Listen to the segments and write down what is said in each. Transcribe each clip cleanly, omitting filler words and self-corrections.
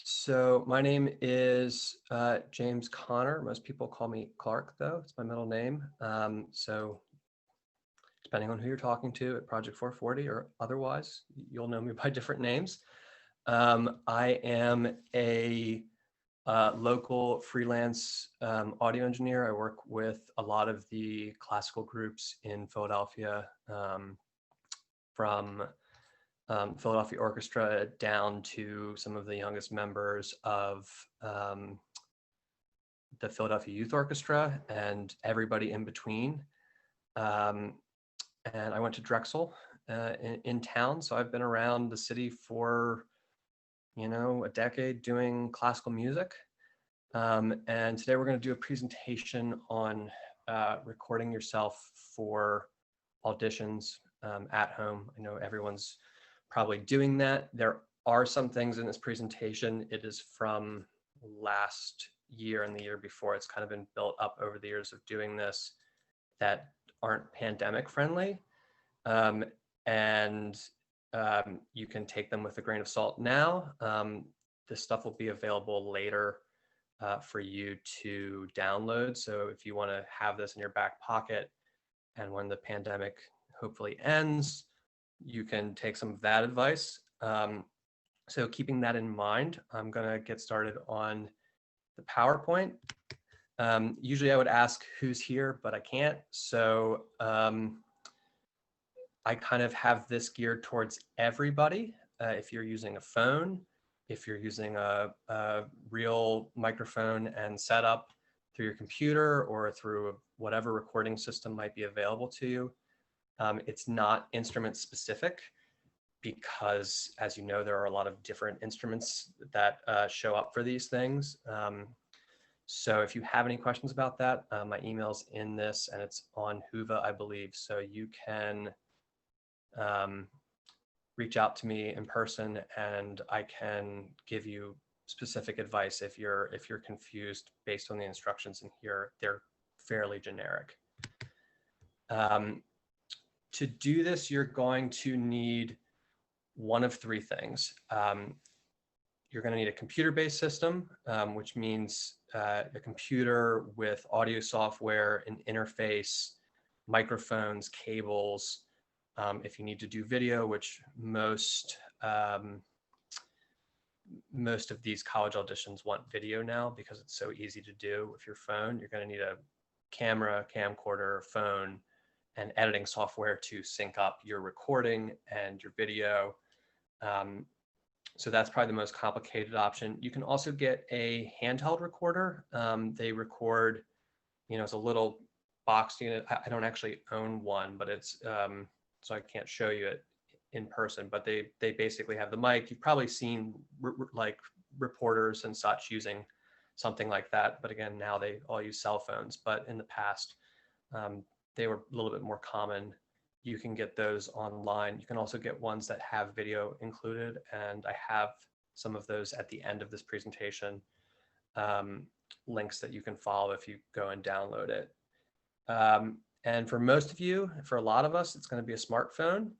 So my name is James Connor. Most people call me Clark, though. It's my middle name. So depending on who you're talking to at Project 440 or otherwise, you'll know me by different names. I am a local freelance audio engineer. I work with a lot of the classical groups in Philadelphia, from Philadelphia Orchestra down to some of the youngest members of the Philadelphia Youth Orchestra and everybody in between. And I went to Drexel in town, so I've been around the city for, a decade doing classical music. And today we're going to do a presentation on recording yourself for auditions at home. I know everyone's probably doing that. There are some things in this presentation. It is from last year and the year before. It's kind of been built up over the years of doing this that aren't pandemic friendly. You can take them with a grain of salt now. This stuff will be available later for you to download. So if you want to have this in your back pocket, and when the pandemic hopefully ends, you can take some of that advice. So keeping that in mind, I'm going to get started on the PowerPoint. Usually I would ask who's here, but I can't. So I kind of have this geared towards everybody. If you're using a phone, if you're using a real microphone and setup through your computer or through whatever recording system might be available to you. It's not instrument specific because, as you know, there are a lot of different instruments that show up for these things. So if you have any questions about that, my email's in this and it's on Whova, I believe. So you can reach out to me in person and I can give you specific advice if you're confused based on the instructions in here. They're fairly generic. To do this, you're going to need one of three things. You're going to need a computer-based system, which means a computer with audio software, an interface, microphones, cables. If you need to do video, which most of these college auditions want video now because it's so easy to do with your phone, you're going to need a camera, camcorder, phone, and editing software to sync up your recording and your video. So that's probably the most complicated option. You can also get a handheld recorder. They record, it's a little box unit. I don't actually own one, but it's, so I can't show you it in person, but they basically have the mic. You've probably seen like reporters and such using something like that. But again, now they all use cell phones, but in the past, they were a little bit more common. You can get those online. You can also get ones that have video included, and I have some of those at the end of this presentation, links that you can follow if you go and download it. And for most of you, for a lot of us, it's going to be a smartphone.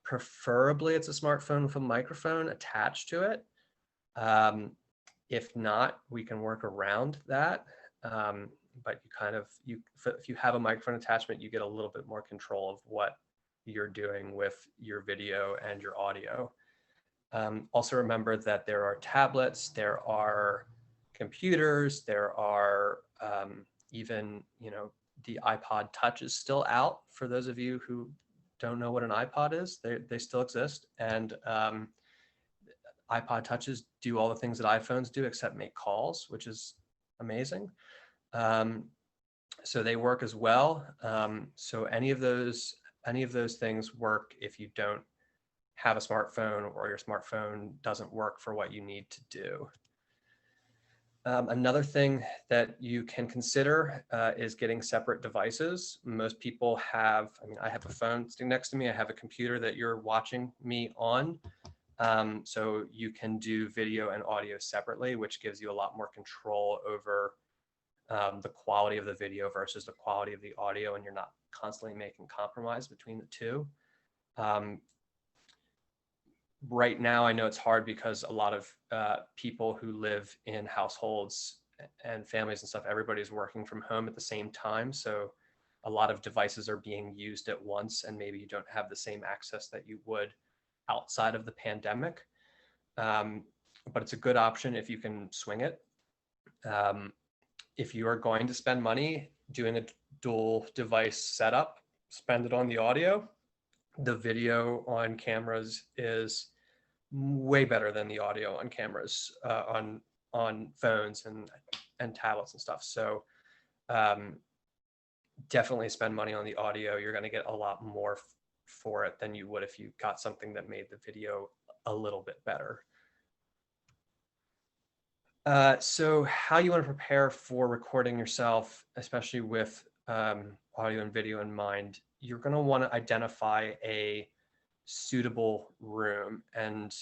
Preferably it's a smartphone with a microphone attached to it. If not, we can work around that. But if you have a microphone attachment, you get a little bit more control of what you're doing with your video and your audio. Also remember that there are tablets, there are computers, there are even, the iPod Touch is still out. For those of you who don't know what an iPod is, they still exist. And iPod Touches do all the things that iPhones do except make calls, which is amazing. So they work as well. So any of those things work if you don't have a smartphone or your smartphone doesn't work for what you need to do. Another thing that you can consider is getting separate devices. Most people have, I have a phone sitting next to me. I have a computer that you're watching me on. So you can do video and audio separately, which gives you a lot more control over the quality of the video versus the quality of the audio, and you're not constantly making compromise between the two. right now, I know it's hard because a lot of people who live in households and families and stuff, everybody's working from home at the same time. So a lot of devices are being used at once, and maybe you don't have the same access that you would outside of the pandemic. Um, but it's a good option if you can swing it. Um, if you are going to spend money doing a dual device setup, spend it on the audio. The video on cameras is way better than the audio on cameras on phones and tablets and stuff. So um, definitely spend money on the audio. You're going to get a lot more for it than you would if you got something that made the video a little bit better. So how you want to prepare for recording yourself, especially with audio and video in mind, you're going to want to identify a suitable room. And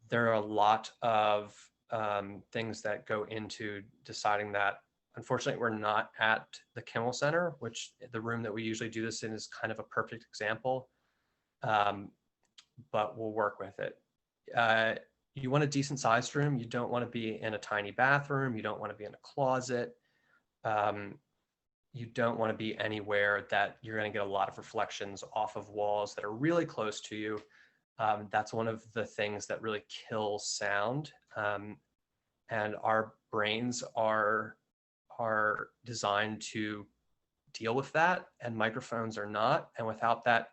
there are a lot of things that go into deciding that. Unfortunately, we're not at the Kimmel Center, which the room that we usually do this in is kind of a perfect example, but we'll work with it. You want a decent sized room. You don't want to be in a tiny bathroom. You don't want to be in a closet. You don't want to be anywhere that you're going to get a lot of reflections off of walls that are really close to you. That's one of the things that really kills sound. And our brains are designed to deal with that, and microphones are not. And without that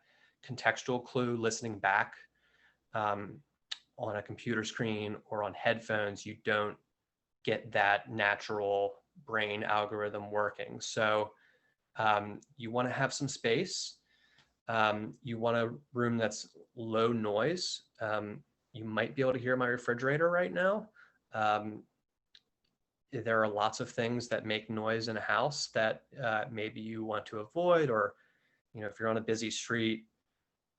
contextual clue, listening back on a computer screen or on headphones, you don't get that natural brain algorithm working. So you want to have some space. You want a room that's low noise. You might be able to hear my refrigerator right now. There are lots of things that make noise in a house that maybe you want to avoid, or if you're on a busy street,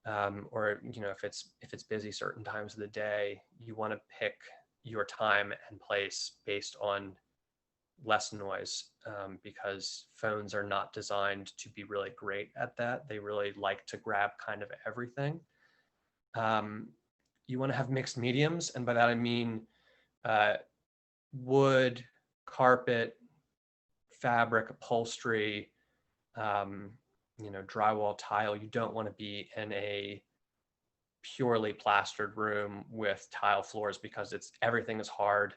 or if it's busy certain times of the day, you want to pick your time and place based on less noise, because phones are not designed to be really great at that. They really like to grab kind of everything. You want to have mixed mediums, and by that I mean wood, carpet, fabric, upholstery, drywall, tile. You don't want to be in a purely plastered room with tile floors, because everything is hard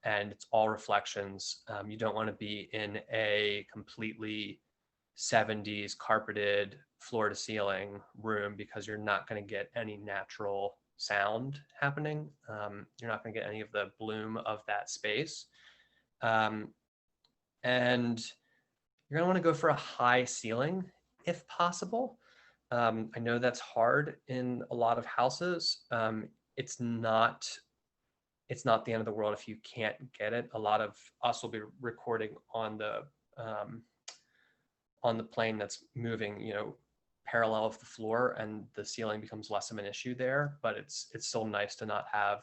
and it's all reflections. You don't want to be in a completely 70s carpeted floor to ceiling room, because you're not going to get any natural sound happening. You're not going to get any of the bloom of that space. And you're going to want to go for a high ceiling if possible. I know that's hard in a lot of houses. It's not the end of the world if you can't get it. A lot of us will be recording on the plane that's moving, parallel with the floor, and the ceiling becomes less of an issue there. But it's still nice to not have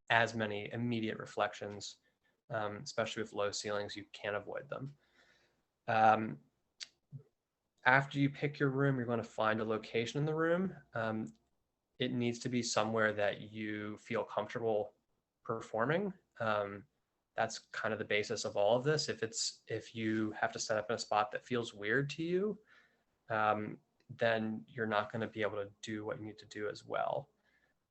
as many immediate reflections, especially with low ceilings. You can't avoid them. After you pick your room, you're going to find a location in the room. It needs to be somewhere that you feel comfortable performing. That's kind of the basis of all of this. If you have to set up in a spot that feels weird to you, then you're not going to be able to do what you need to do as well.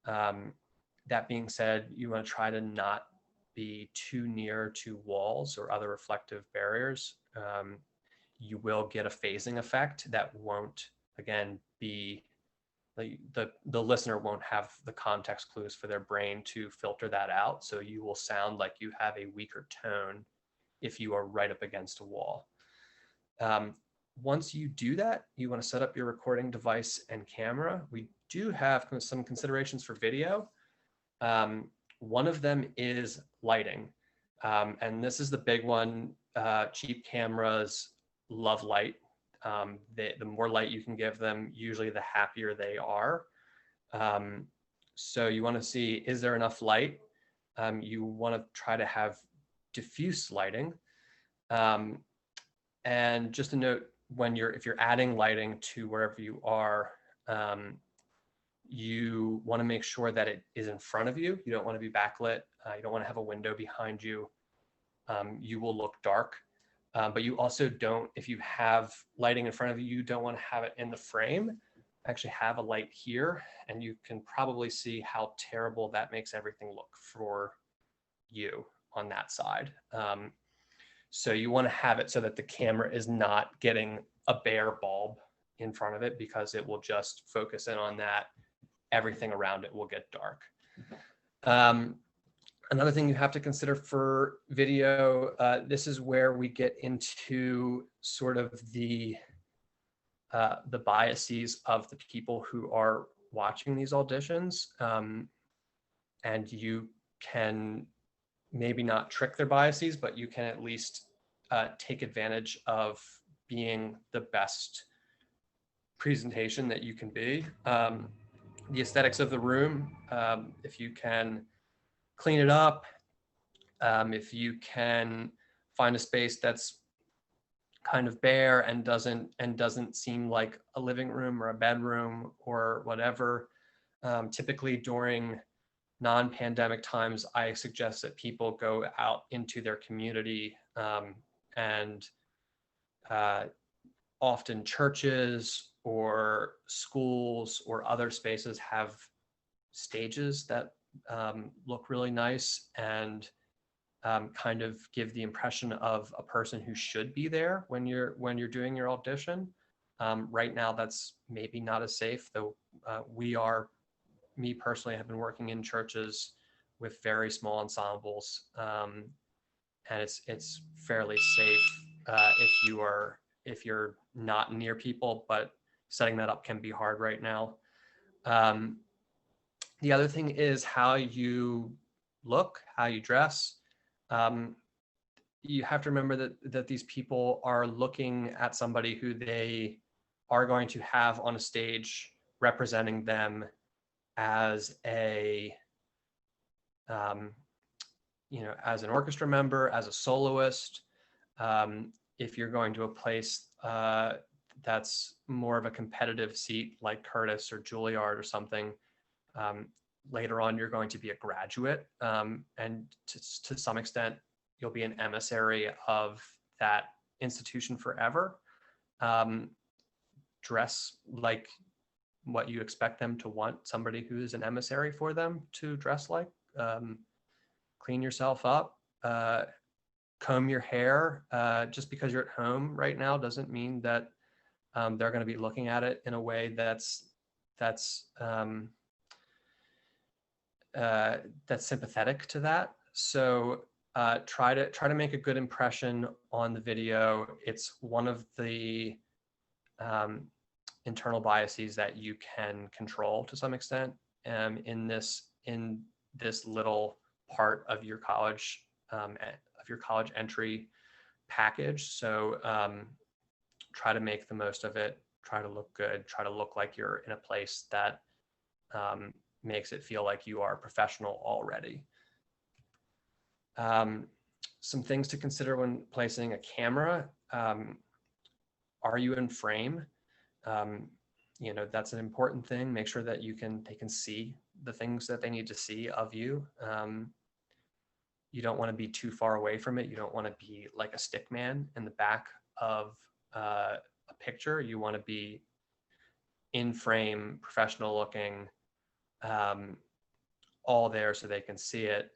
That being said, you want to try to not be too near to walls or other reflective barriers. You will get a phasing effect that won't, again, be the listener won't have the context clues for their brain to filter that out. So you will sound like you have a weaker tone if you are right up against a wall. Once you do that, you want to set up your recording device and camera. We do have some considerations for video. One of them is lighting. And this is the big one. Cheap cameras love light. The more light you can give them, usually the happier they are. So you want to see, is there enough light? You want to try to have diffuse lighting. And just a note, if you're adding lighting to wherever you are, You want to make sure that it is in front of you. You don't want to be backlit. You don't want to have a window behind you. You will look dark. But you also don't, if you have lighting in front of you, you don't want to have it in the frame. I actually have a light here, and you can probably see how terrible that makes everything look for you on that side. So you want to have it so that the camera is not getting a bare bulb in front of it, because it will just focus in on that. Everything around it will get dark. Another thing you have to consider for video, this is where we get into sort of the biases of the people who are watching these auditions. And you can maybe not trick their biases, but you can at least take advantage of being the best presentation that you can be. The aesthetics of the room, if you can clean it up, if you can find a space that's kind of bare and doesn't seem like a living room or a bedroom or whatever. Typically during non-pandemic times, I suggest that people go out into their community, and often churches or schools or other spaces have stages that look really nice and kind of give the impression of a person who should be there when you're doing your audition. Right now, that's maybe not as safe, though. Me personally, have been working in churches with very small ensembles, and it's fairly safe if you're not near people, but setting that up can be hard right now. The other thing is how you look, how you dress. You have to remember that these people are looking at somebody who they are going to have on a stage representing them as as an orchestra member, as a soloist. If you're going to a place that's more of a competitive seat like Curtis or Juilliard or something, later on you're going to be a graduate, and to some extent you'll be an emissary of that institution forever. Dress like what you expect them to want somebody who is an emissary for them to dress like. Clean yourself up, comb your hair. Just because you're at home right now doesn't mean that they're going to be looking at it in a way that's sympathetic to that. So try to make a good impression on the video. It's one of the internal biases that you can control to some extent in this little part of your college entry package. So try to make the most of it. Try to look good. Try to look like you're in a place that makes it feel like you are professional already. Some things to consider when placing a camera. Are you in frame? That's an important thing. Make sure that they can see the things that they need to see of you. You don't want to be too far away from it. You don't want to be like a stick man in the back of a picture. You want to be in frame, professional looking, all there so they can see it.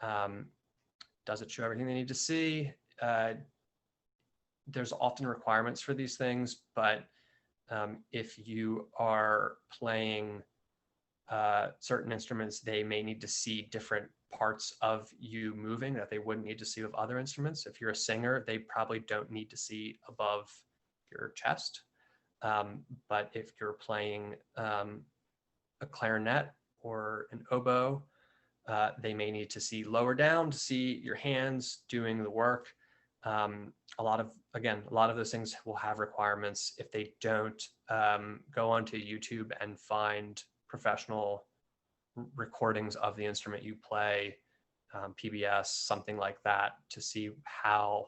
Does it show everything they need to see? There's often requirements for these things, but if you are playing certain instruments, they may need to see different parts of you moving that they wouldn't need to see with other instruments. If you're a singer, they probably don't need to see above your chest. But if you're playing a clarinet or an oboe, they may need to see lower down to see your hands doing the work. A lot of those things will have requirements. If they don't, go onto YouTube and find professional recordings of the instrument you play, PBS, something like that, to see how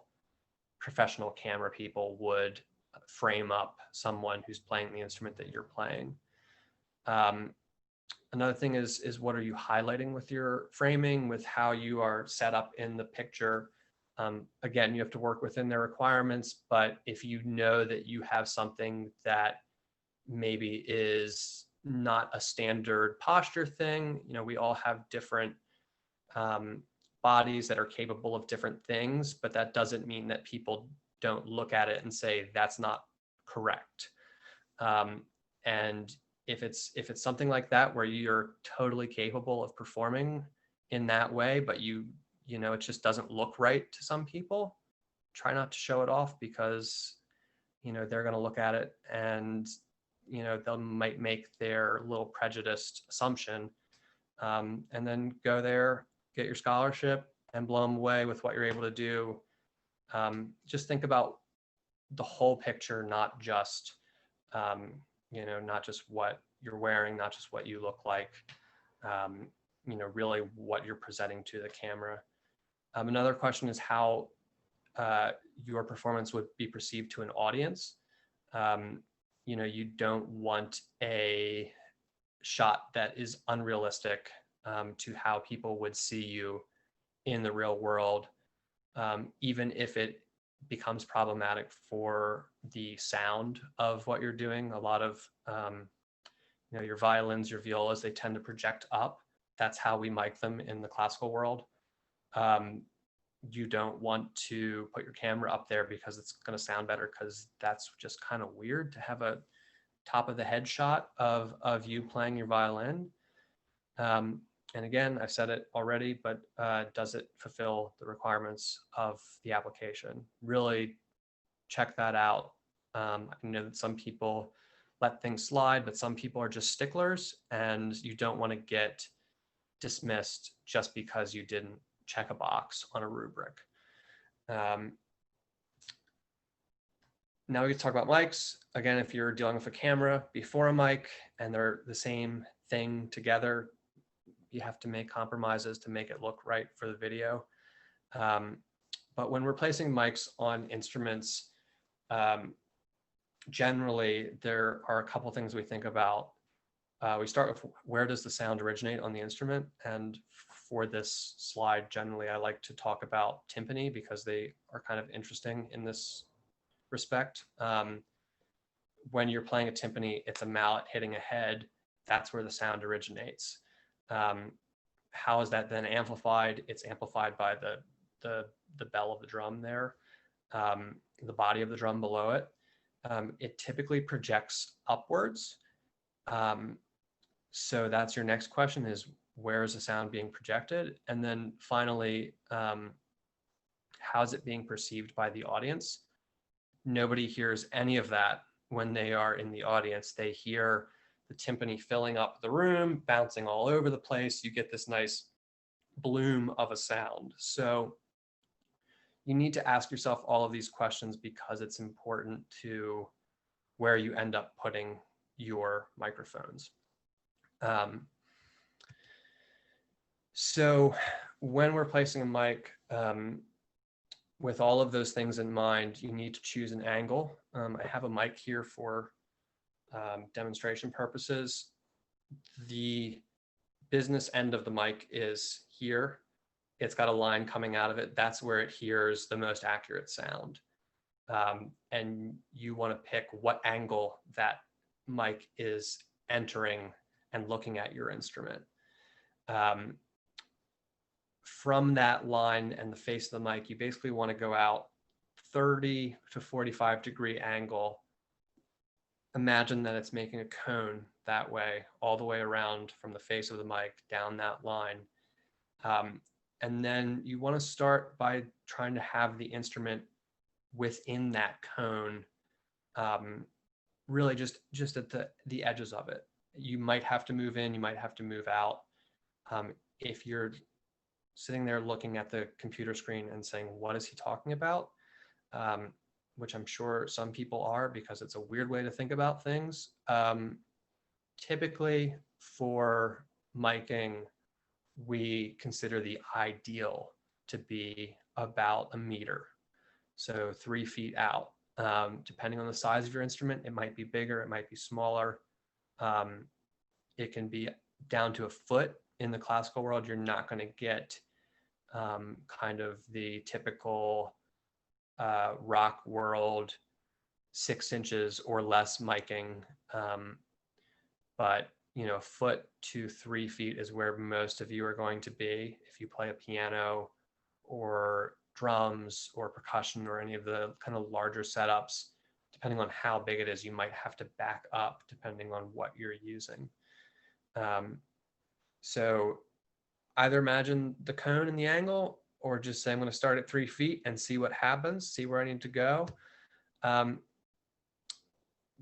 professional camera people would frame up someone who's playing the instrument that you're playing. Another thing is what are you highlighting with your framing, with how you are set up in the picture. Again, you have to work within their requirements, but if you know that you have something that maybe is not a standard posture thing, we all have different um, bodies that are capable of different things, but that doesn't mean that people don't look at it and say that's not correct. And if it's something like that where you're totally capable of performing in that way, but it just doesn't look right to some people, try not to show it off, because they're going to look at it and they might make their little prejudiced assumption, and then go there, get your scholarship, and blow them away with what you're able to do. Just think about the whole picture, not just not just what you're wearing, not just what you look like, really what you're presenting to the camera. Another question is how your performance would be perceived to an audience. You don't want a shot that is unrealistic to how people would see you in the real world, even if it becomes problematic for the sound of what you're doing. A lot of your violins, your violas, they tend to project up. That's how we mic them in the classical world. You don't want to put your camera up there because it's going to sound better, because that's just kind of weird to have a top of the head shot of you playing your violin. And again, I've said it already, but does it fulfill the requirements of the application? Really check that out. I know that some people let things slide, but some people are just sticklers, and you don't want to get dismissed just because you didn't check a box on a rubric. Now we can talk about mics. Again, if you're dealing with a camera before a mic and they're the same thing together, you have to make compromises to make it look right for the video. But when we're placing mics on instruments, generally there are a couple things we think about. We start with where does the sound originate on the instrument? And for this slide, generally I like to talk about timpani because they are kind of interesting in this respect. When you're playing a timpani, it's a mallet hitting a head. That's where the sound originates. How is that then amplified? It's amplified by the bell of the drum there, the body of the drum below it. It typically projects upwards. So that's your next question, is where is the sound being projected? And then finally, how is it being perceived by the audience? Nobody hears any of that when they are in the audience. They hear the timpani filling up the room, bouncing all over the place. You get this nice bloom of a sound. So you need to ask yourself all of these questions because it's important to where you end up putting your microphones. So when we're placing a mic, with all of those things in mind, you need to choose an angle. I have a mic here for demonstration purposes. The business end of the mic is here. It's got a line coming out of it. That's where it hears the most accurate sound. And you want to pick what angle that mic is entering and looking at your instrument. From that line and the face of the mic, you basically want to go out 30 to 45 degree angle. Imagine that it's making a cone that way, all the way around from the face of the mic down that line. And then you want to start by trying to have the instrument within that cone, really just at the edges of it. You might have to move in, you might have to move out. If you're sitting there looking at the computer screen and saying, what is he talking about? Which I'm sure some people are, because it's a weird way to think about things. Typically for miking, we consider the ideal to be about a meter. So 3 feet out. Depending on the size of your instrument, it might be bigger, it might be smaller. It can be down to a foot in the classical world, you're not going to get kind of the typical rock world 6 inches or less miking. But a foot to 3 feet is where most of you are going to be if you play a piano or drums or percussion or any of the kind of larger setups. Depending on how big it is, you might have to back up depending on what you're using. So either imagine the cone and the angle, or just say I'm going to start at 3 feet and see what happens, see where I need to go.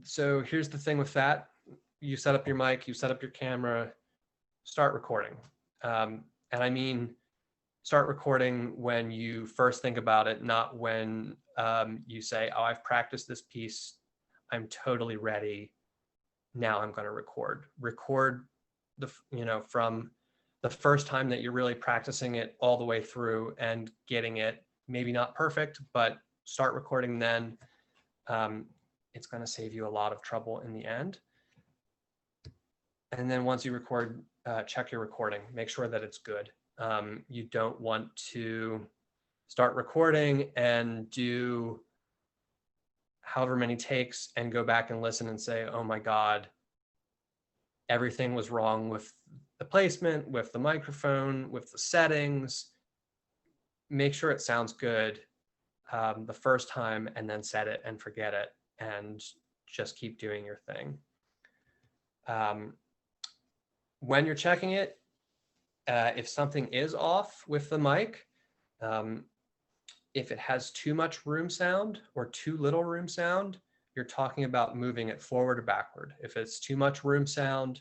So here's the thing with that. You set up your mic, you set up your camera, start recording. And I mean, start recording when you first think about it, not when you say, oh, I've practiced this piece, I'm totally ready, now I'm going to record. Record from the first time that you're really practicing it all the way through and getting it, maybe not perfect, but start recording then. It's going to save you a lot of trouble in the end. And then once you record, check your recording, make sure that it's good. You don't want to start recording and do however many takes and go back and listen and say, oh my God, everything was wrong with the placement, with the microphone, with the settings. Make sure it sounds good the first time, and then set it and forget it and just keep doing your thing. When you're checking it, if something is off with the mic, if it has too much room sound or too little room sound, you're talking about moving it forward or backward. If it's too much room sound,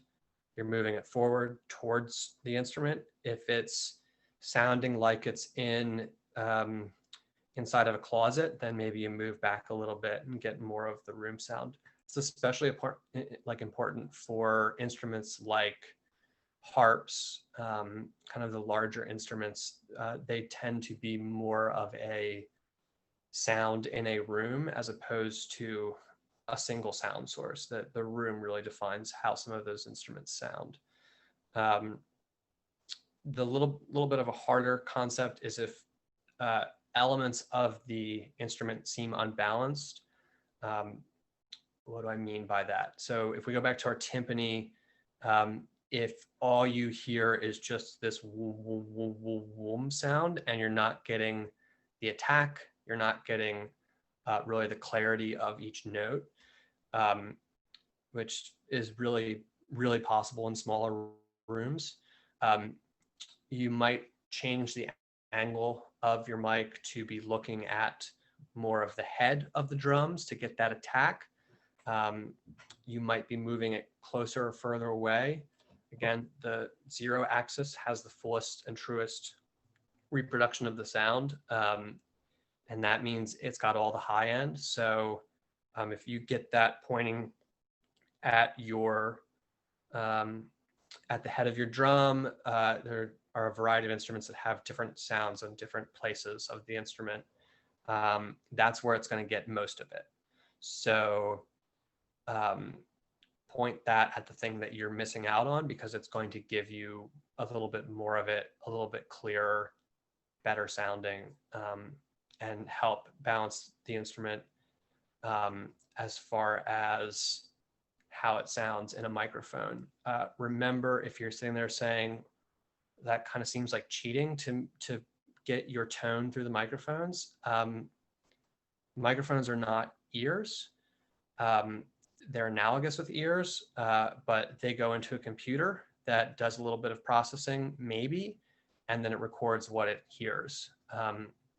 you're moving it forward towards the instrument. If it's sounding like it's inside of a closet, then maybe you move back a little bit and get more of the room sound. It's especially important for instruments like harps, kind of the larger instruments. They tend to be more of a sound in a room as opposed to a single sound source. That the room really defines how some of those instruments sound. The little bit of a harder concept is if elements of the instrument seem unbalanced. What do I mean by that? So if we go back to our timpani, if all you hear is just this whoom sound and you're not getting the attack, you're not getting really the clarity of each note, which is really, really possible in smaller rooms. You might change the angle of your mic to be looking at more of the head of the drums to get that attack. You might be moving it closer or further away. Again, the 0 axis has the fullest and truest reproduction of the sound. And that means it's got all the high end. So if you get that pointing at your at the head of your drum, there are a variety of instruments that have different sounds in different places of the instrument. That's where it's going to get most of it. So point that at the thing that you're missing out on, because it's going to give you a little bit more of it, a little bit clearer, better sounding, and help balance the instrument as far as how it sounds in a microphone. Remember, if you're sitting there saying that kind of seems like cheating to get your tone through the microphones, microphones are not ears. They're analogous with ears, but they go into a computer that does a little bit of processing, maybe, and then it records what it hears.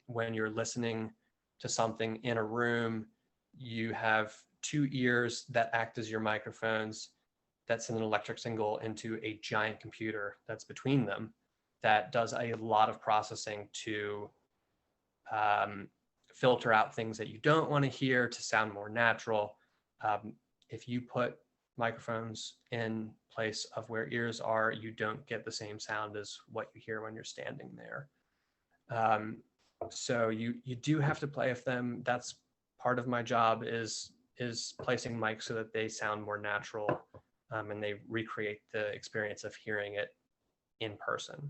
When you're listening to something in a room, you have 2 ears that act as your microphones that send an electric signal into a giant computer that's between them that does a lot of processing to filter out things that you don't want to hear to sound more natural. If you put microphones in place of where ears are, you don't get the same sound as what you hear when you're standing there. So you do have to play with them. That's part of my job is placing mics so that they sound more natural and they recreate the experience of hearing it in person.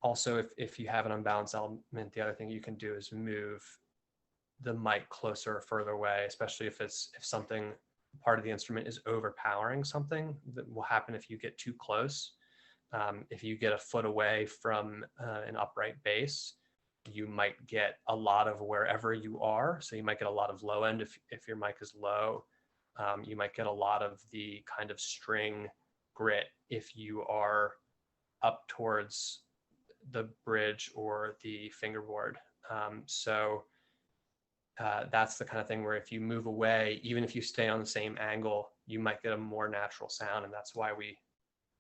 Also, if you have an unbalanced element, the other thing you can do is move the mic closer or further away, especially if something, part of the instrument is overpowering something. That will happen if you get too close. If you get a foot away from an upright bass, you might get a lot of wherever you are. So you might get a lot of low end if your mic is low. You might get a lot of the kind of string grit if you are up towards the bridge or the fingerboard. That's the kind of thing where if you move away, even if you stay on the same angle, you might get a more natural sound. And that's why we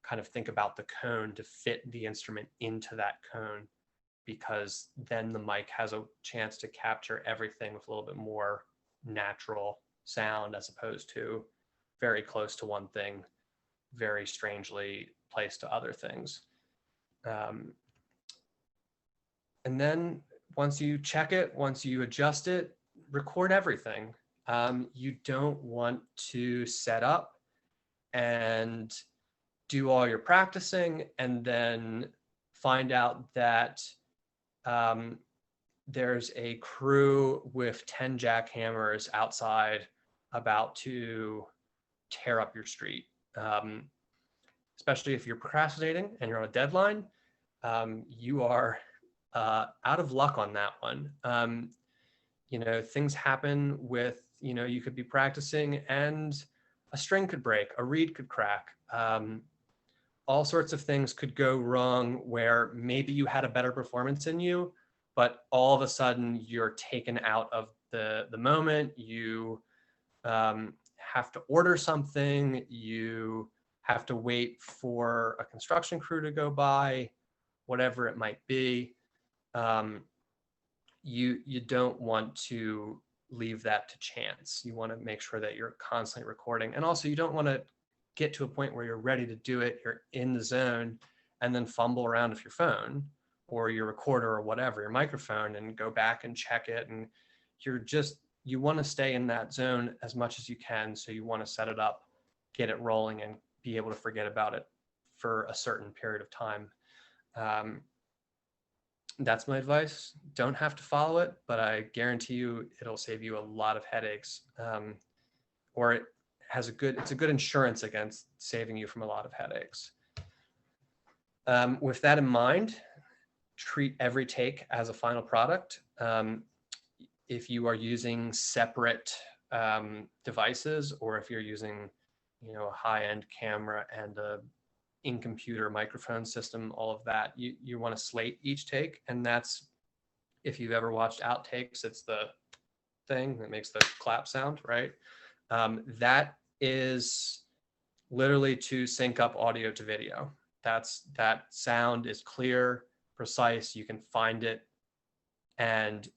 kind of think about the cone to fit the instrument into that cone, because then the mic has a chance to capture everything with a little bit more natural sound, as opposed to very close to one thing, very strangely placed to other things. And then once you check it, once you adjust it, record everything. You don't want to set up and do all your practicing and then find out that there's a crew with 10 jackhammers outside about to tear up your street. Especially if you're procrastinating and you're on a deadline, you are out of luck on that one. Things happen with, you could be practicing and a string could break, a reed could crack. All sorts of things could go wrong where maybe you had a better performance in you, but all of a sudden you're taken out of the moment. You have to order something. You have to wait for a construction crew to go by, whatever it might be. You don't want to leave that to chance. You want to make sure that you're constantly recording. And also you don't want to get to a point where you're ready to do it, you're in the zone, and then fumble around with your phone or your recorder or whatever, your microphone, and go back and check it. And you want to stay in that zone as much as you can. So you want to set it up, get it rolling, and be able to forget about it for a certain period of time. That's my advice. Don't have to follow it, but I guarantee you it'll save you a lot of headaches. Or it's a good insurance against saving you from a lot of headaches. With that in mind, treat every take as a final product. If you are using separate devices, or if you're using, a high-end camera and a in-computer microphone system, all of that, you want to slate each take. And that's, if you've ever watched outtakes, it's the thing that makes the clap sound, right? That is literally to sync up audio to video. That sound is clear, precise, you can find it, and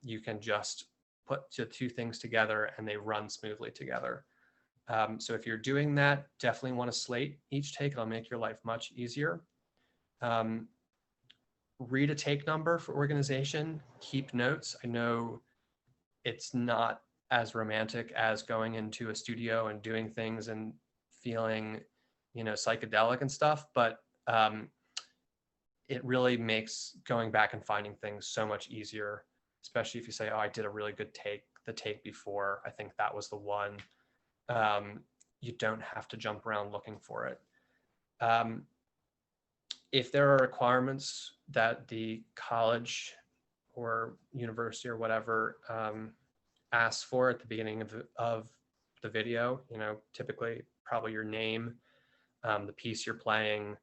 you can just put the two things together and they run smoothly together. So if you're doing that, definitely want to slate each take. It'll make your life much easier. Read a take number for organization. Keep notes. I know it's not as romantic as going into a studio and doing things and feeling, psychedelic and stuff, but it really makes going back and finding things so much easier, especially if you say, oh, I did a really good take the take before, I think that was the one. You don't have to jump around looking for it. If there are requirements that the college or university or whatever asks for at the beginning of the video, typically probably your name, the piece you're playing,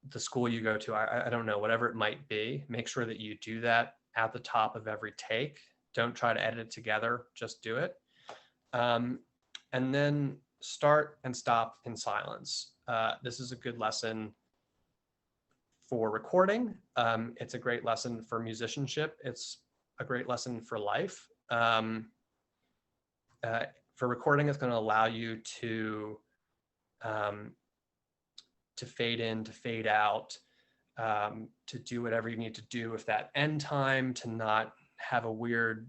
the school you go to, I don't know, whatever it might be, make sure that you do that at the top of every take. Don't try to edit it together, just do it. And then start and stop in silence. This is a good lesson for recording. It's a great lesson for musicianship. It's a great lesson for life. For recording, it's going to allow you to fade in, to fade out, to do whatever you need to do with that end time, to not have a weird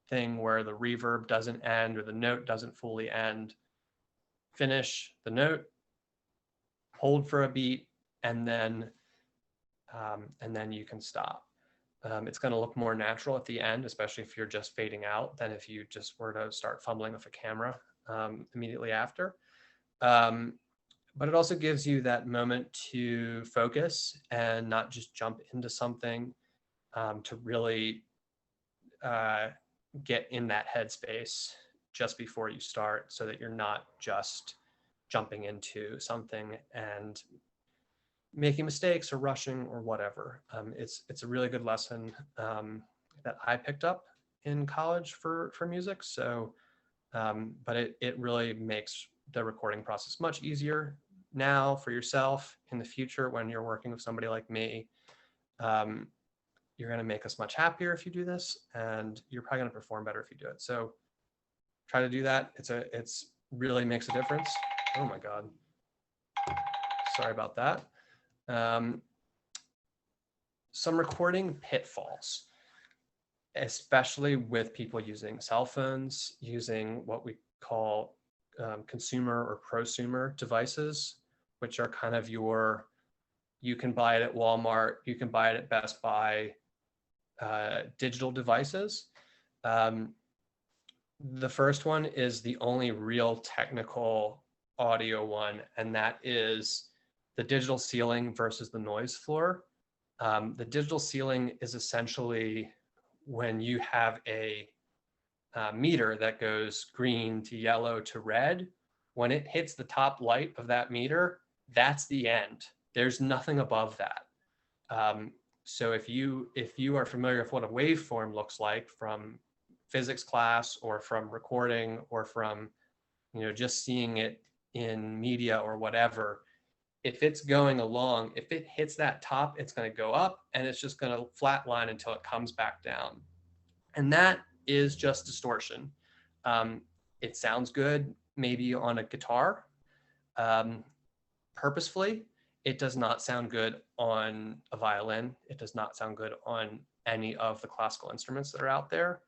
thing where the reverb doesn't end or the note doesn't fully end. Finish the note, hold for a beat, and then you can stop. It's going to look more natural at the end, especially if you're just fading out, than if you just were to start fumbling with a camera immediately after. But it also gives you that moment to focus and not just jump into something, to really get in that headspace just before you start, so that you're not just jumping into something and making mistakes or rushing or whatever. It's a really good lesson that I picked up in college for music. So, but it really makes the recording process much easier now for yourself. In the future, when you're working with somebody like me, you're going to make us much happier if you do this, and you're probably going to perform better if you do it. So try to do that. It's really makes a difference. Oh my God. Sorry about that. Some recording pitfalls, especially with people using cell phones, using what we call consumer or prosumer devices, which are kind of you can buy it at Walmart, you can buy it at Best Buy, digital devices. The first one is the only real technical audio one, and that is the digital ceiling versus the noise floor. The digital ceiling is essentially when you have a meter that goes green to yellow to red. When it hits the top light of that meter, that's the end. There's nothing above that. So if you are familiar with what a waveform looks like from physics class or from recording or from just seeing it in media or whatever, if it's going along, if it hits that top, it's going to go up and it's just going to flatline until it comes back down. And that is just distortion. It sounds good maybe on a guitar. Purposefully, it does not sound good on a violin. It does not sound good on any of the classical instruments that are out there.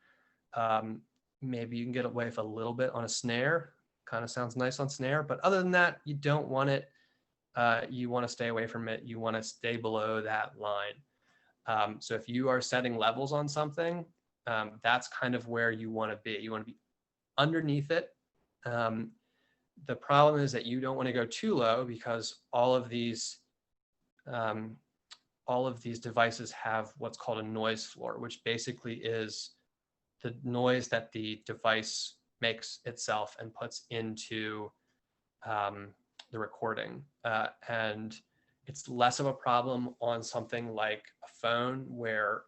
Maybe you can get away with a little bit on a snare. Kind of sounds nice on snare, but other than that, you don't want it. You want to stay away from it. You want to stay below that line. So if you are setting levels on something, that's kind of where you want to be. You want to be underneath it. The problem is that you don't want to go too low, because all of these devices have what's called a noise floor, which basically is the noise that the device makes itself and puts into the recording. And it's less of a problem on something like a phone where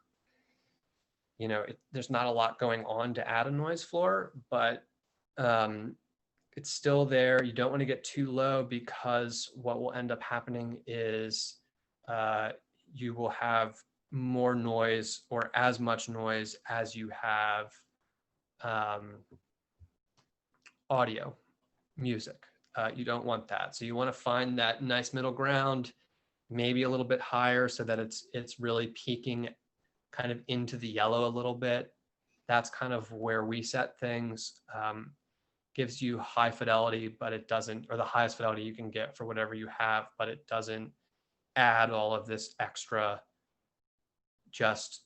there's not a lot going on to add a noise floor, but it's still there. You don't want to get too low, because what will end up happening is you will have more noise, or as much noise as you have audio, music. You don't want that. So you want to find that nice middle ground, maybe a little bit higher, so that it's really peaking kind of into the yellow a little bit. That's kind of where we set things. Gives you high fidelity, but it doesn't, or the highest fidelity you can get for whatever you have, but it doesn't add all of this extra just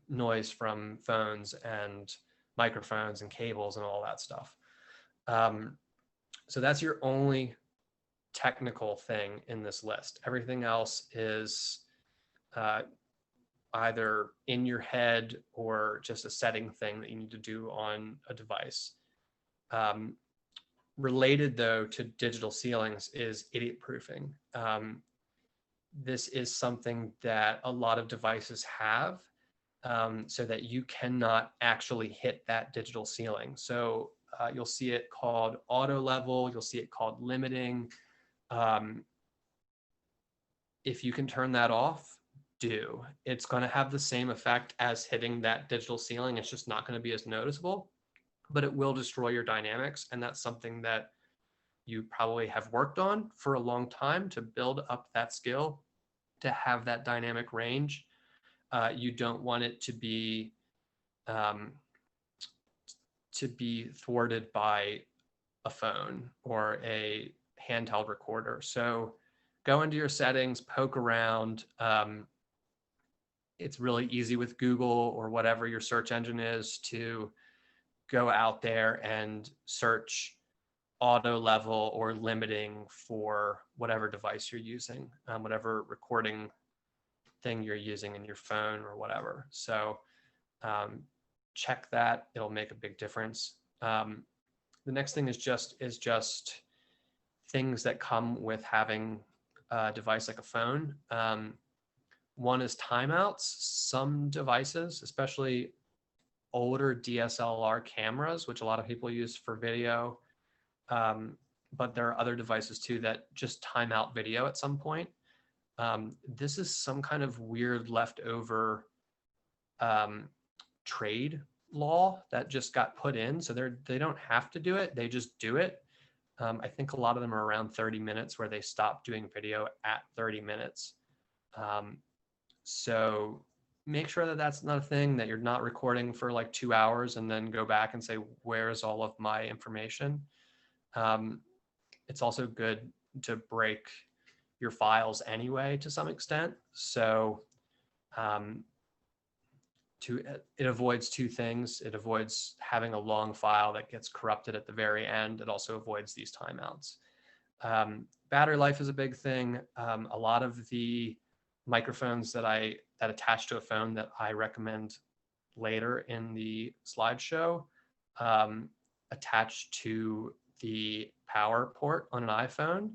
noise from phones and microphones and cables and all that stuff. So that's your only technical thing in this list. Everything else is either in your head or just a setting thing that you need to do on a device. Related though to digital ceilings is idiot proofing. This is something that a lot of devices have, so that you cannot actually hit that digital ceiling. So you'll see it called auto level, you'll see it called limiting. If you can turn that off, do. It's going to have the same effect as hitting that digital ceiling. It's just not going to be as noticeable, but it will destroy your dynamics. And that's something that you probably have worked on for a long time to build up that skill, to have that dynamic range. You don't want it to be to be thwarted by a phone or a handheld recorder. So go into your settings, poke around. It's really easy with Google or whatever your search engine is to go out there and search auto level or limiting for whatever device you're using, whatever recording thing you're using in your phone or whatever. So check that. It'll make a big difference. The next thing is just things that come with having a device like a phone. One is timeouts. Some devices, especially older DSLR cameras, which a lot of people use for video, but there are other devices too that just time out video at some point. This is some kind of weird leftover trade law that just got put in. So they don't have to do it. They just do it. I think a lot of them are around 30 minutes where they stop doing video at 30 minutes. So make sure that that's not a thing, that you're not recording for like 2 hours and then go back and say, where's all of my information? It's also good to break your files anyway to some extent. So it avoids two things. It avoids having a long file that gets corrupted at the very end. It also avoids these timeouts. Battery life is a big thing. A lot of the microphones that attach to a phone that I recommend later in the slideshow attach to the power port on an iPhone,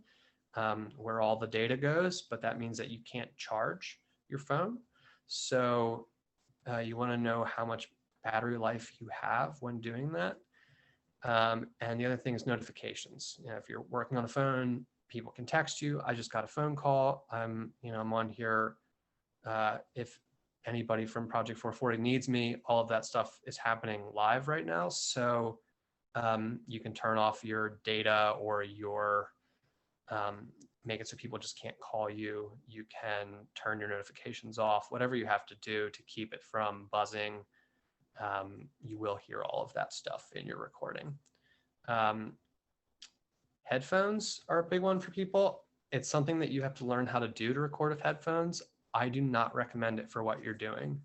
where all the data goes, but that means that you can't charge your phone. So you want to know how much battery life you have when doing that. And the other thing is notifications. If you're working on a phone, people can text you. I just got a phone call. I'm on here. If anybody from Project 440 needs me, all of that stuff is happening live right now. So you can turn off your data or your make it so people just can't call you. You can turn your notifications off, whatever you have to do to keep it from buzzing. You will hear all of that stuff in your recording. Headphones are a big one for people. It's something that you have to learn how to do to record with headphones. I do not recommend it for what you're doing.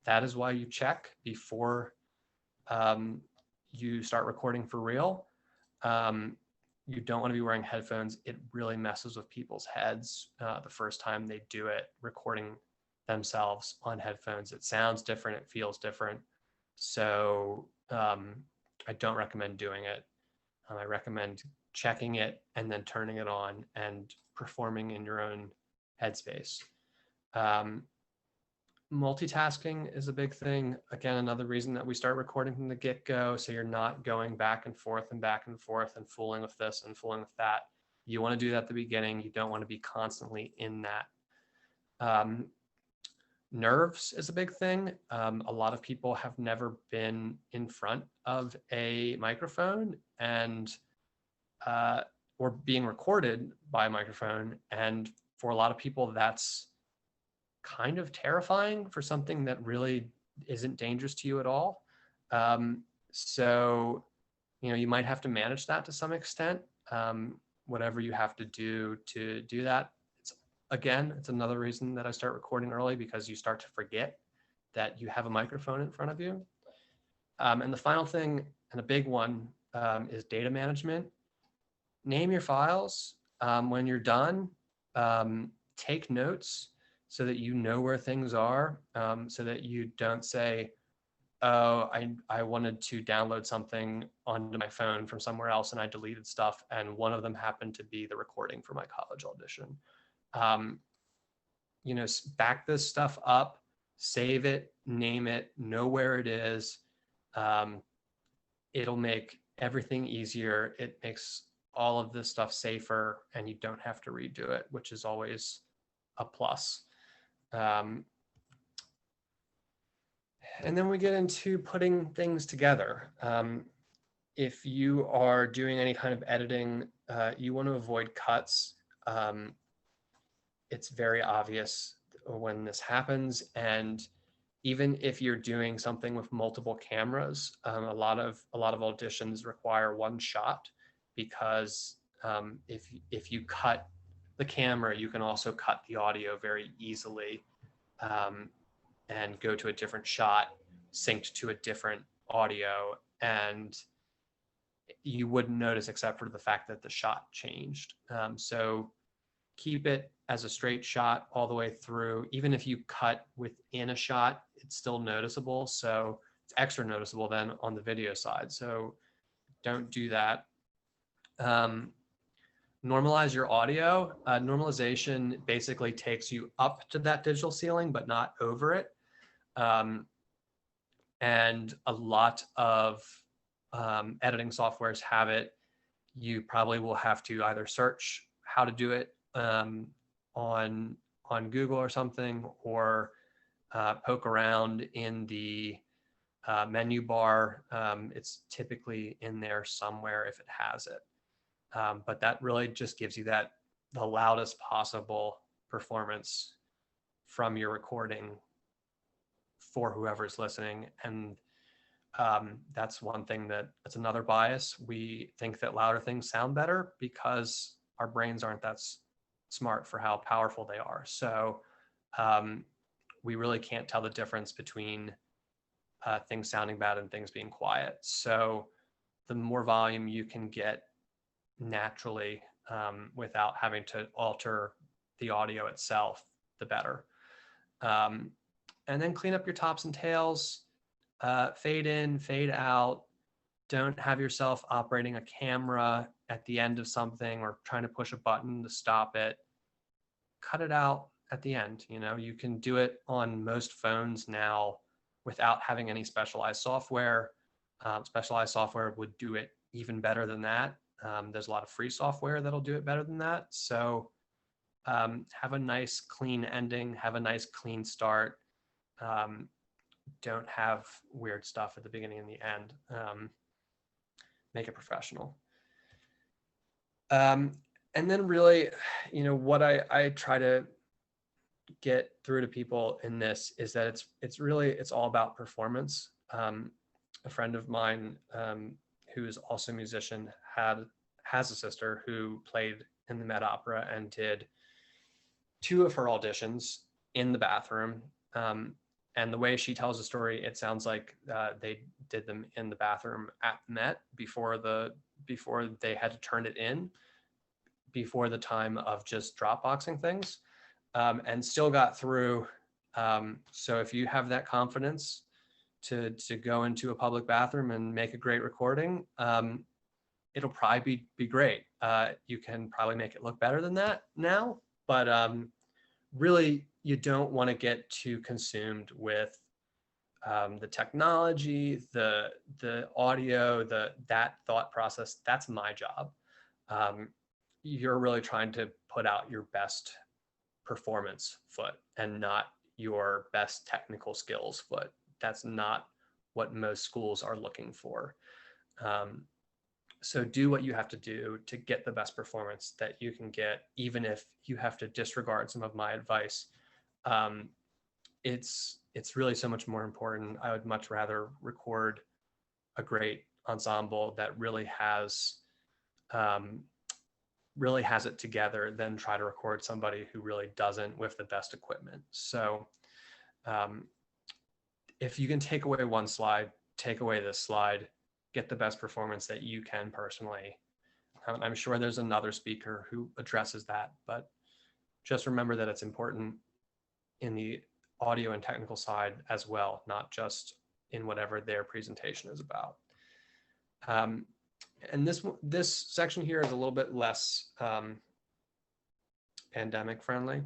That is why you check before you start recording for real. You don't want to be wearing headphones. It really messes with people's heads the first time they do it, recording themselves on headphones. It sounds different. It feels different. So I don't recommend doing it. I recommend checking it and then turning it on and performing in your own headspace. Multitasking is a big thing. Again, another reason that we start recording from the get-go, so you're not going back and forth and fooling with this and fooling with that. You want to do that at the beginning. You don't want to be constantly in that. Nerves is a big thing. A lot of people have never been in front of a microphone and or being recorded by a microphone. And for a lot of people, that's kind of terrifying for something that really isn't dangerous to you at all. So, you might have to manage that to some extent, whatever you have to do that. It's another reason that I start recording early, because you start to forget that you have a microphone in front of you. And the final thing, and a big one, is data management. Name your files. When you're done, take notes so that you know where things are, so that you don't say, oh, I wanted to download something onto my phone from somewhere else and I deleted stuff, and one of them happened to be the recording for my college audition. Back this stuff up, save it, name it, know where it is. It'll make everything easier. It makes all of this stuff safer, and you don't have to redo it, which is always a plus. And then we get into putting things together. If you are doing any kind of editing, you want to avoid cuts. It's very obvious when this happens, and even if you're doing something with multiple cameras, a lot of auditions require one shot because if you cut the camera, you can also cut the audio very easily, um, and go to a different shot synced to a different audio, and you wouldn't notice except for the fact that the shot changed. So keep it as a straight shot all the way through. Even if you cut within a shot, it's still noticeable. So it's extra noticeable then on the video side. So don't do that. Um, Normalize your audio. Normalization basically takes you up to that digital ceiling, but not over it. Um, and a lot of editing softwares have it. You probably will have to either search how to do it on Google or something, or poke around in the menu bar. It's typically in there somewhere if it has it. But that really just gives you the loudest possible performance from your recording for whoever's listening. And that's one thing that's another bias. We think that louder things sound better because our brains aren't that smart for how powerful they are. So we really can't tell the difference between things sounding bad and things being quiet. So the more volume you can get naturally without having to alter the audio itself, the better. And then clean up your tops and tails, fade in, fade out. Don't have yourself operating a camera at the end of something or trying to push a button to stop it. Cut it out at the end. You know, you can do it on most phones now without having any specialized software. Specialized software would do it even better than that. There's a lot of free software that'll do it better than that. So have a nice clean ending, have a nice clean start. Don't have weird stuff at the beginning and the end. Make it professional. And then really, you know, what I try to get through to people in this is that it's all about performance. A friend of mine who is also a musician has a sister who played in the Met Opera and did 2 of her auditions in the bathroom. And the way she tells the story, it sounds like they did them in the bathroom at the Met before they had to turn it in, before the time of just Dropboxing things, and still got through. So if you have that confidence to go into a public bathroom and make a great recording, it'll probably be great. You can probably make it look better than that now, but really you don't want to get too consumed with the technology, the audio, that thought process. That's my job. You're really trying to put out your best performance foot and not your best technical skills foot. That's not what most schools are looking for. So do what you have to do to get the best performance that you can get, even if you have to disregard some of my advice. It's really so much more important. I would much rather record a great ensemble that really has it together than try to record somebody who really doesn't with the best equipment. So if you can take away one slide, take away this slide, get the best performance that you can personally. I'm sure there's another speaker who addresses that, but just remember that it's important in the audio and technical side as well, not just in whatever their presentation is about. And this section here is a little bit less pandemic friendly,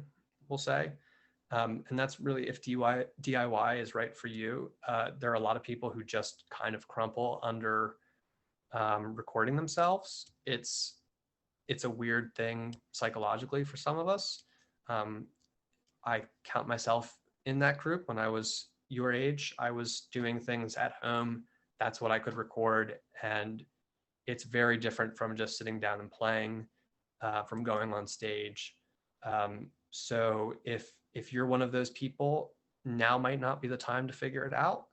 we'll say. And that's really if DIY is right for you. There are a lot of people who just kind of crumple under recording themselves. It's a weird thing psychologically for some of us. I count myself in that group. When I was your age, I was doing things at home. That's what I could record. And it's very different from just sitting down and playing, from going on stage. So if you're one of those people, now might not be the time to figure it out.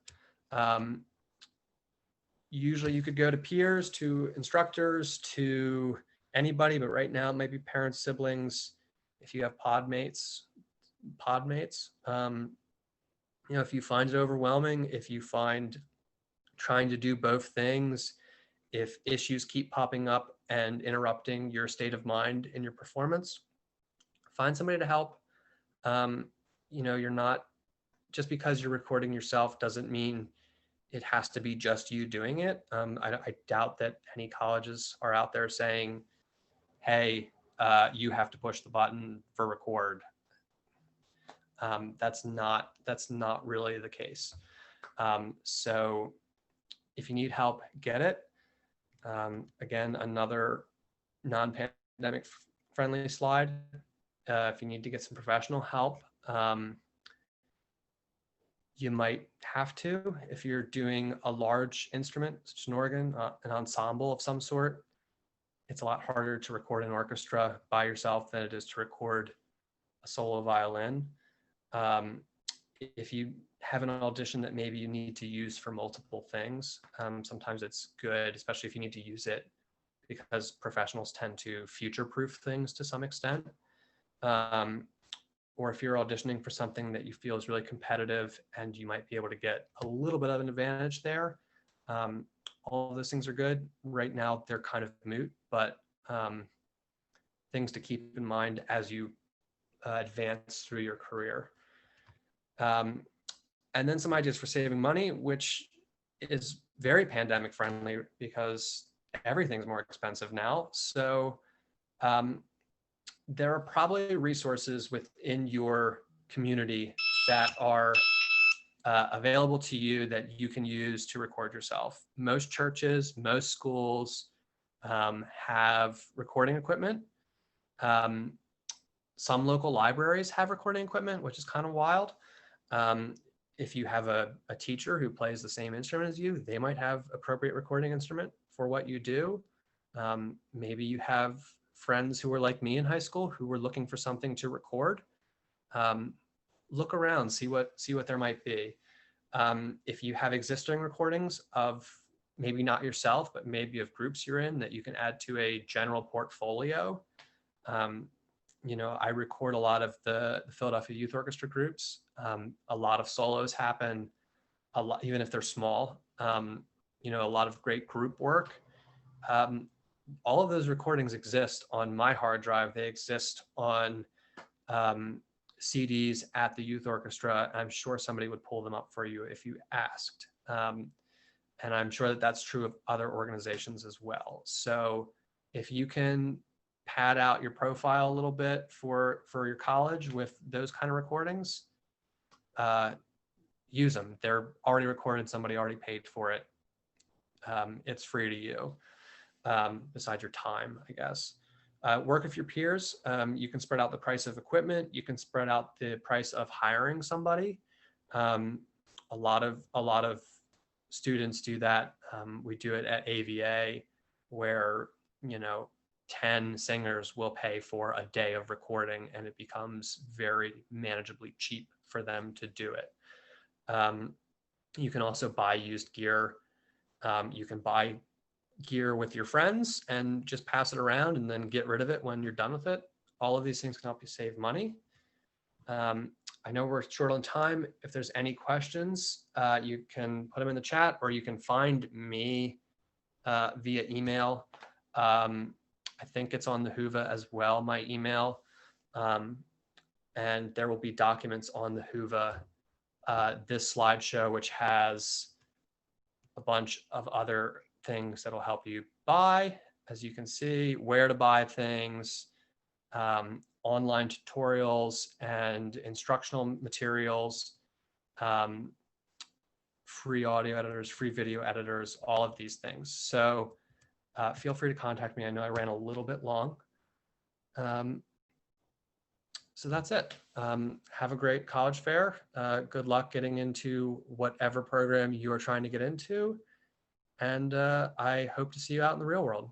Usually you could go to peers, to instructors, to anybody, but right now it might be parents, siblings. If you have podmates, if you find it overwhelming, if you find trying to do both things, if issues keep popping up and interrupting your state of mind in your performance, find somebody to help. You're not, just because you're recording yourself doesn't mean it has to be just you doing it. I doubt that any colleges are out there saying, hey, you have to push the button for record. That's not really the case. So if you need help, get it. Again, another non-pandemic friendly slide. If you need to get some professional help, you might have to, if you're doing a large instrument, such as an organ, an ensemble of some sort. It's a lot harder to record an orchestra by yourself than it is to record a solo violin. If you have an audition that maybe you need to use for multiple things, sometimes it's good, especially if you need to use it, because professionals tend to future-proof things to some extent. Or if you're auditioning for something that you feel is really competitive and you might be able to get a little bit of an advantage there, all of those things are good. Right now, they're kind of moot, but things to keep in mind as you advance through your career. And then some ideas for saving money, which is very pandemic friendly because everything's more expensive now. So there are probably resources within your community that are available to you that you can use to record yourself. Most churches, most schools have recording equipment. Some local libraries have recording equipment, which is kind of wild. If you have a teacher who plays the same instrument as you, they might have appropriate recording instrument for what you do. Maybe you have friends who were like me in high school who were looking for something to record. Look around, see what there might be. If you have existing recordings of maybe not yourself, but maybe of groups you're in that you can add to a general portfolio. I record a lot of the Philadelphia Youth Orchestra groups. A lot of solos happen, a lot, even if they're small. A lot of great group work. All of those recordings exist on my hard drive. They exist on CDs at the youth orchestra. I'm sure somebody would pull them up for you if you asked. And I'm sure that that's true of other organizations as well. So if you can pad out your profile a little bit for your college with those kind of recordings, use them. They're already recorded. Somebody already paid for it. It's free to you, besides your time, I guess. Work with your peers. You can spread out the price of equipment. You can spread out the price of hiring somebody. A lot of students do that. We do it at AVA, where 10 singers will pay for a day of recording, and it becomes very manageably cheap for them to do it. You can also buy used gear. You can buy gear with your friends and just pass it around and then get rid of it when you're done with it. All of these things can help you save money. I know we're short on time. If there's any questions, you can put them in the chat, or you can find me via email. I think it's on the Whova as well, my email. And there will be documents on the Whova, this slideshow, which has a bunch of other things that'll help you buy, as you can see, where to buy things, online tutorials and instructional materials, free audio editors, free video editors, all of these things. So feel free to contact me. I know I ran a little bit long. So that's it. Have a great college fair. Good luck getting into whatever program you are trying to get into. And I hope to see you out in the real world.